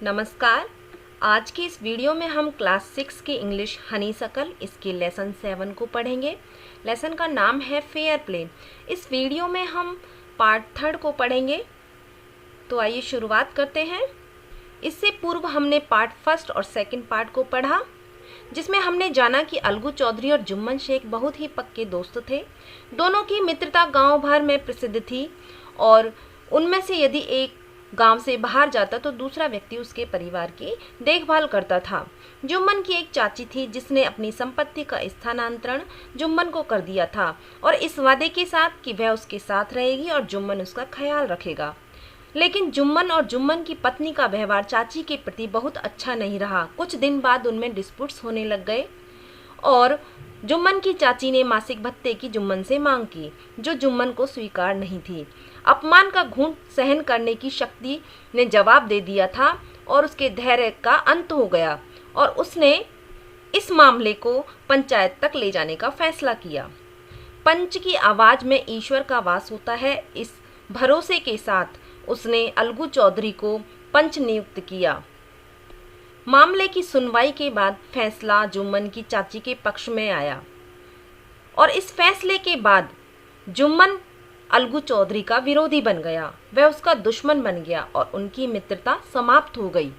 नमस्कार। आज की इस वीडियो में हम क्लास 6 की इंग्लिश हनीसकल इसके लेसन 7 को पढ़ेंगे। लेसन का नाम है फेयर प्ले। इस वीडियो में हम पार्ट 3 को पढ़ेंगे। तो आइए शुरुआत करते हैं। इससे पूर्व हमने पार्ट 1 और 2 पार्ट को पढ़ा, जिसमें हमने जाना कि अलगू चौधरी और जुम्मन शेख बहुत ही पक्के दोस्त थे। दोनों की मित्रता गांव भर में प्रसिद्ध थी और उनमें से यदि एक गांव से बाहर जाता तो दूसरा व्यक्ति उसके परिवार की देखभाल करता था। जुम्मन की एक चाची थी जिसने अपनी संपत्ति का स्थानांतरण जुम्मन को कर दिया था और इस वादे के साथ कि वह उसके साथ रहेगी और जुम्मन उसका ख्याल रखेगा। लेकिन जुम्मन और जुम्मन की पत्नी का व्यवहार चाची के प्रति बहुत अच्छा नहीं रहा। कुछ दिन बाद उनमें डिस्प्यूट्स होने लग गए और जुम्मन की चाची ने मासिक भत्ते की जुम्मन से मांग की, जो जुम्मन को स्वीकार नहीं थी। अपमान का घूंट सहन करने की शक्ति ने जवाब दे दिया था और उसके धैर्य का अंत हो गया और उसने इस मामले को पंचायत तक ले जाने का फैसला किया। पंच की आवाज में ईश्वर का वास होता है, इस भरोसे के साथ उसने अलगू चौधरी को पंच नियुक्त किया। मामले की सुनवाई के बाद फैसला जुम्मन की चाची के पक्ष में आया और इस फैसले के बाद जुम्मन अलगू चौधरी का विरोधी बन गया। वह उसका दुश्मन बन गया और उनकी मित्रता समाप्त हो गई।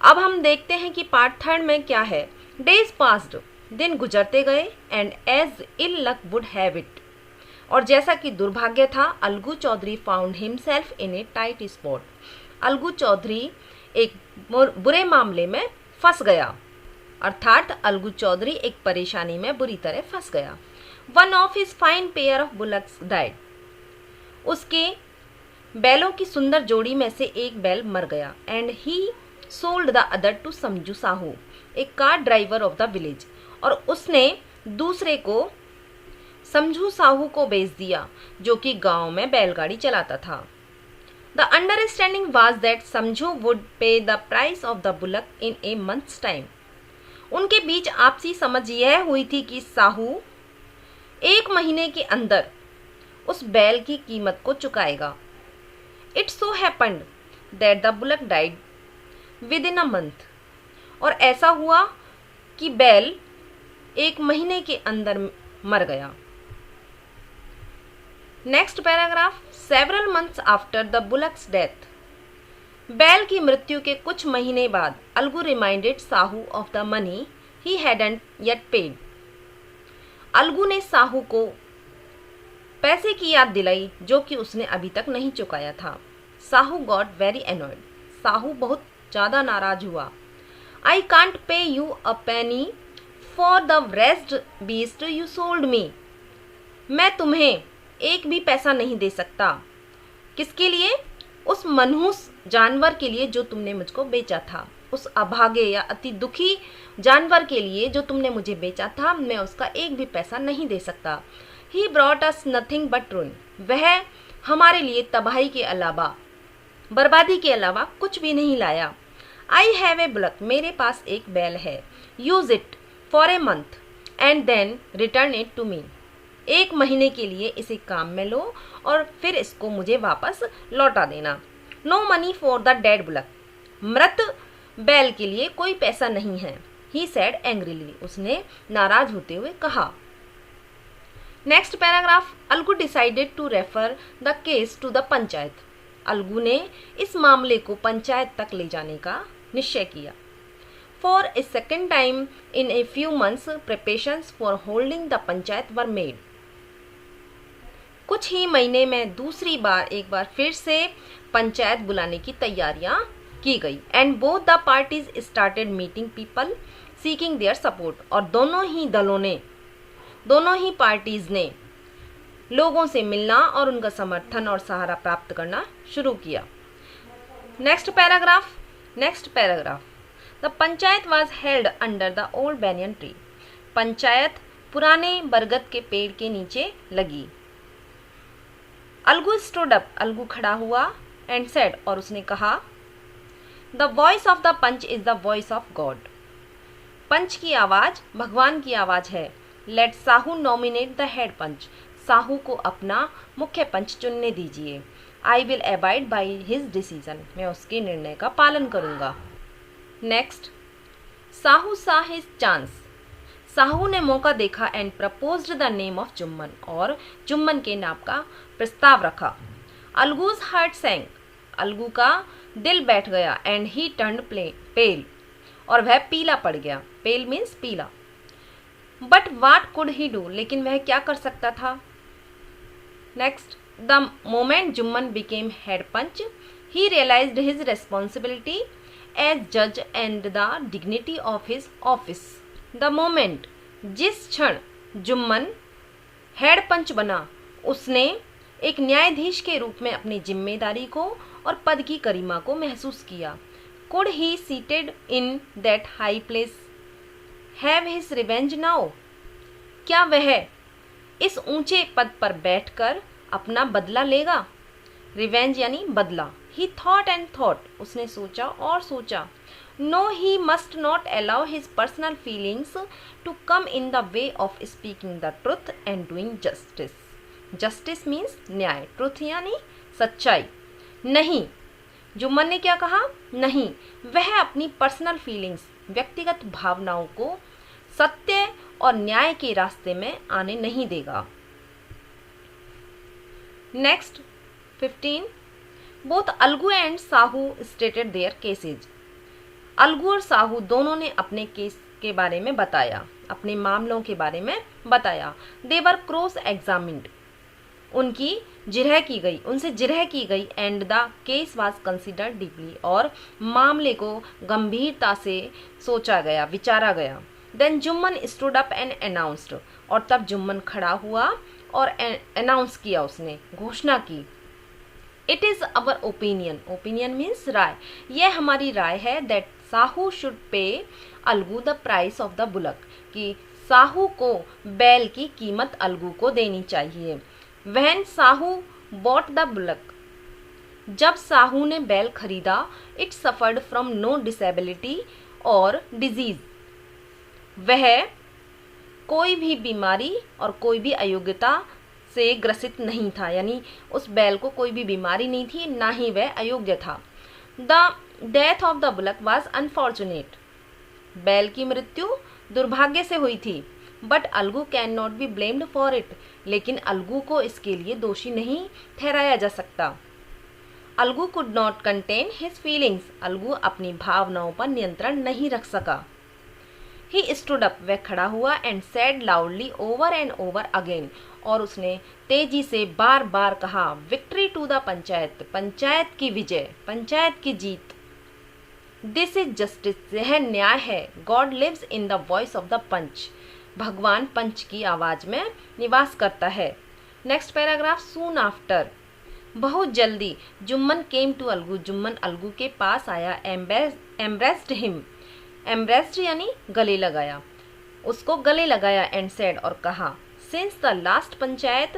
अब हम देखते हैं कि पार्ट 3 में क्या है। डेज पास्ड, दिन गुजरते गए and as ill luck would have it, और जैसा कि दुर्भाग्य था, Algu Chaudhary found himself in a tight spot. Algu Chaudhary एक बुरे मामले में फंस गया, अर्थात अलगू चौधरी एक परेशानी में बुरी तरह फंस गया। One of his fine pair of bullocks died, उसके बैलों की सुंदर जोड़ी में से एक बैल मर गया and he sold the other to Samjhu Sahu, एक car driver of the village, और उसने दूसरे को समझू साहू को बेच दिया, जो कि गांव में बैलगाड़ी चलाता था। द अंडरस्टैंडिंग वाज दैट समझू वुड पे the price of the bullock in A months time, उनके बीच आपसी समझ यह हुई थी कि साहू 1 महीने के अंदर उस बैल की कीमत को चुकाएगा। It so happened that the bullock died within a month, और ऐसा हुआ कि बैल 1 महीने के अंदर मर गया। Next paragraph. Several months after the bullocks death, बैल की मृत्यु के कुछ महीने बाद Algu reminded Sahu of the money he hadn't yet paid, Algu ने साहू को पैसे की याद दिलाई जो कि उसने अभी तक नहीं चुकाया था। Sahu got very annoyed, Sahu बहुत ज्यादा नाराज हुआ। I can't pay you a penny for the rest beast you sold me, मैं तुम्हें एक भी पैसा नहीं दे सकता। किसके लिए? उस मनहूस जानवर के लिए जो तुमने मुझको बेचा था, उस अभागे या अति दुखी जानवर के लिए जो तुमने मुझे बेचा था, मैं उसका एक भी पैसा नहीं दे सकता। He brought us nothing but ruin, वह हमारे लिए तबाही के अलावा, बर्बादी के अलावा कुछ भी नहीं लाया। आई हैव ए बुलक, मेरे पास एक बैल है। Use it for a month and then return it to me, 1 महीने के लिए इसे काम में लो और फिर इसको मुझे वापस लौटा देना। No money for the dead bullock, मृत बैल के लिए कोई पैसा नहीं है। ही सेड एंग्रीली, उसने नाराज होते हुए कहा। Next paragraph. Algu decided to refer the case to the panchayat, Algu ने इस मामले को पंचायत तक ले जाने का निश्चय किया। For a second time in a few months preparations for holding the panchayat were made, कुछ ही महीने में दूसरी बार एक बार फिर से पंचायत बुलाने की तैयारियां की गई। And both the parties started meeting people seeking their support, और दोनों ही पार्टीज ने लोगों से मिलना और उनका समर्थन और सहारा प्राप्त करना शुरू किया। Next paragraph. The panchayat was held under the old banyan tree, panchayat पुराने बरगद के पेड़ के नीचे लगी। अलगू स्टूड अप, अलगू खड़ा हुआ एंड सेड, और उसने कहा, the voice of the panch is the voice of God, panch की आवाज भगवान की आवाज है। Let Sahu nominate the head panch, Sahu को अपना मुख्य पंच चुनने दीजिए। I will abide by his decision, मैं उसके निर्णय का पालन करूँगा। नेक्स्ट, साहू सा हिज चांस, साहू ने मौका देखा and proposed the name of Jumman, और जुम्मन के नाम का प्रस्ताव रखा। अलगूज हार्ट सैंक, अलगू का दिल बैठ गया, एंड ही टर्न्ड पेल, और वह पीला पड़ गया। पेल मीन्स पीला। But what could he do, लेकिन वह क्या कर सकता था। Next, the moment Jumman became head panch, he realized his responsibility as जज and the dignity of his office. The moment, जिस क्षण जुम्मन हेड पंच बना, उसने एक न्यायाधीश के रूप में अपनी जिम्मेदारी को और पद की गरिमा को महसूस किया। Could he seated in that high place have his revenge now, क्या वह इस ऊंचे पद पर बैठकर अपना बदला लेगा। रिवेंज यानी बदला। ही थॉट एंड थॉट, उसने सोचा और सोचा। No, he must not allow his personal feelings to come in the way of speaking the truth and doing justice. Justice means न्याय, ट्रुथ यानी सच्चाई। नहीं, जुम्मन ने क्या कहा, नहीं, वह अपनी पर्सनल फीलिंग्स, व्यक्तिगत भावनाओं को सत्य और न्याय के रास्ते में आने नहीं देगा। Next 15, both Algu and Sahu stated their cases, Algu और साहू दोनों ने अपने केस के बारे में बताया, अपने मामलों के बारे में बताया। दे वर क्रॉस एग्जामिन्ड, उनकी जिरह की गई, उनसे जिरह की गई। And the case was considered deeply, और मामले को गंभीरता से सोचा गया, विचारा गया। Then Jumman stood up and announced, और तब जुम्मन खड़ा हुआ और अनाउंस किया, उसने घोषणा की। It is our opinion, opinion means राय, यह हमारी राय है। That Sahu should pay Algu the price of the bullock, कि साहू को बैल की कीमत अलगू को देनी चाहिए। When Sahu bought the bullock, जब साहू ने बैल खरीदा, it suffered from no disability और डिजीज, वह कोई भी बीमारी और कोई भी अयोग्यता से ग्रसित नहीं था, यानी उस बैल को कोई भी बीमारी नहीं थी, ना ही वह अयोग्य था। The death of the bullock was unfortunate, बैल की मृत्यु दुर्भाग्य से हुई थी। But Algu can not be blamed for it, लेकिन अलगू को इसके लिए दोषी नहीं ठहराया जा सकता। Algu could not contain his feelings, Algu अपनी भावनाओं पर नियंत्रण नहीं रख सका। ही स्टूड अप, वह खड़ा हुआ। And said loudly over and over again, और उसने तेजी से बार बार कहा, victory to the panchayat, panchayat की विजय, पंचायत की जीत। दिस इज जस्टिस, यह न्याय है। God lives in the voice of the panch, भगवान पंच की आवाज में निवास करता है। नेक्स्ट पैराग्राफ, सून आफ्टर, बहुत जल्दी। जुम्मन केम टू अलगू, जुम्मन अलगू के पास आया। एम्ब्रेस्ड हिम, एम्ब्रेस्ड यानी गले लगाया, उसको गले लगाया। एंड सेड, और कहा, सिंस द लास्ट पंचायत,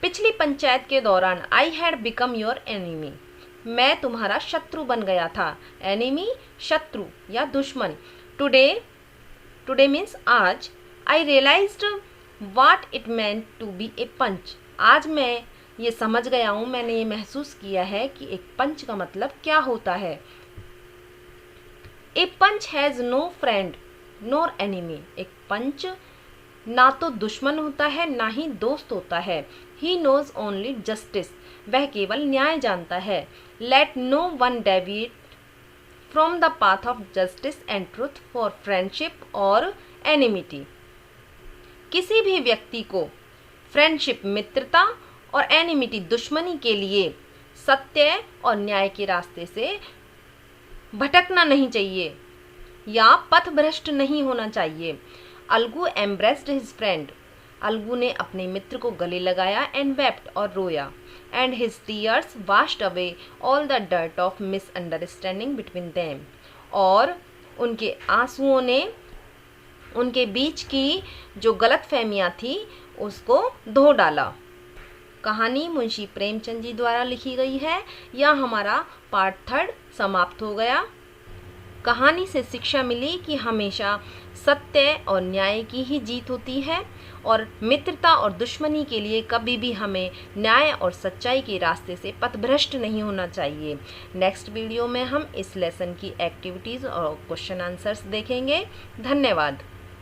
पिछली पंचायत के दौरान, I had become your enemy, मैं तुम्हारा शत्रु बन गया था। एनिमी शत्रु या दुश्मन। टुडे, टुडे मीन्स आज। I realized what it meant to be a panch, आज मैं ये समझ गया हूँ, मैंने ये महसूस किया है कि एक पंच का मतलब क्या होता है। A panch has no friend nor enemy, एक पंच ना तो दुश्मन होता है ना ही दोस्त होता है। ही नोज ओनली जस्टिस, वह केवल न्याय जानता है। Let no one deviate from the path of justice and truth for friendship और एनिमिटी, किसी भी व्यक्ति को फ्रेंडशिप मित्रता और एनिमिटी दुश्मनी के लिए सत्य और न्याय के रास्ते से भटकना नहीं चाहिए या पथ भ्रष्ट नहीं होना चाहिए। Algu embraced his friend, Algu ने अपने मित्र को गले लगाया। एंड वेप्ट, और रोया। And his tears washed away all the dirt of misunderstanding between them, और उनके आंसुओं ने उनके बीच की जो गलतफहमियां थी उसको धो डाला। कहानी मुंशी प्रेमचंद जी द्वारा लिखी गई है। यह हमारा पार्ट 3 समाप्त हो गया। कहानी से शिक्षा मिली कि हमेशा सत्य और न्याय की ही जीत होती है और मित्रता और दुश्मनी के लिए कभी भी हमें न्याय और सच्चाई के रास्ते से पथभ्रष्ट नहीं होना चाहिए। नेक्स्ट वीडियो में हम इस लेसन की एक्टिविटीज़ और क्वेश्चन आंसर्स देखेंगे। धन्यवाद।